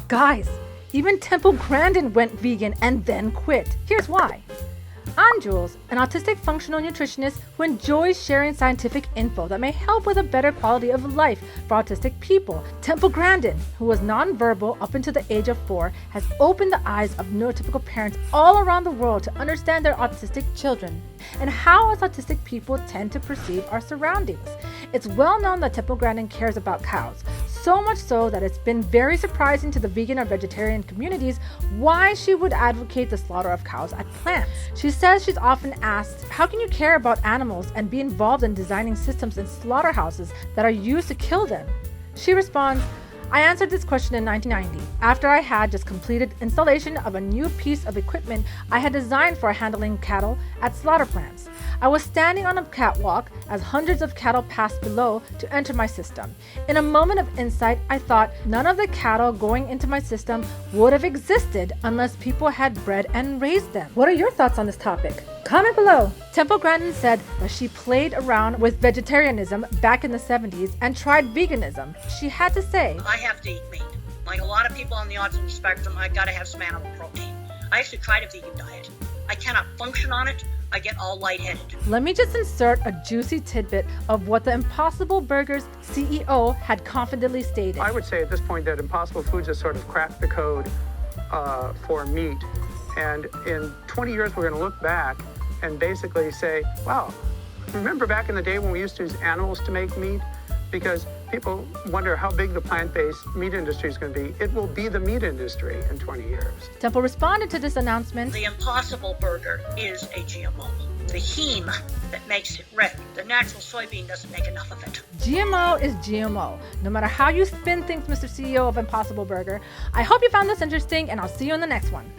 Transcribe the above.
Guys, even Temple Grandin went vegan and then quit. Here's why. I'm Jules, an autistic functional nutritionist who enjoys sharing scientific info that may help with a better quality of life for autistic people. Temple Grandin, who was nonverbal up until the age of 4, has opened the eyes of neurotypical parents all around the world to understand their autistic children and how us autistic people tend to perceive our surroundings. It's well known that Temple Grandin cares about cows, so much so that it's been very surprising to the vegan or vegetarian communities why she would advocate the slaughter of cows at plants. She says she's often asked, how can you care about animals and be involved in designing systems in slaughterhouses that are used to kill them? She responds, I answered this question in 1990 after I had just completed installation of a new piece of equipment I had designed for handling cattle at slaughter plants. I was standing on a catwalk as hundreds of cattle passed below to enter my system. In a moment of insight, I thought none of the cattle going into my system would have existed unless people had bred and raised them. What are your thoughts on this topic? Comment below. Temple Grandin said that she played around with vegetarianism back in the 70s and tried veganism. She had to say, I have to eat meat. Like a lot of people on the autism spectrum, I gotta have some animal protein. I actually tried a vegan diet. I cannot function on it. I get all lightheaded. Let me just insert a juicy tidbit of what the Impossible Burger's CEO had confidently stated. I would say at this point that Impossible Foods has sort of cracked the code for meat. And in 20 years, we're going to look back and basically say, wow, remember back in the day when we used to use animals to make meat? Because people wonder how big the plant-based meat industry is going to be. It will be the meat industry in 20 years. Temple responded to this announcement. The Impossible Burger is a GMO. The heme that makes it red. The natural soybean doesn't make enough of it. GMO is GMO. No matter how you spin things, Mr. CEO of Impossible Burger. I hope you found this interesting, and I'll see you in the next one.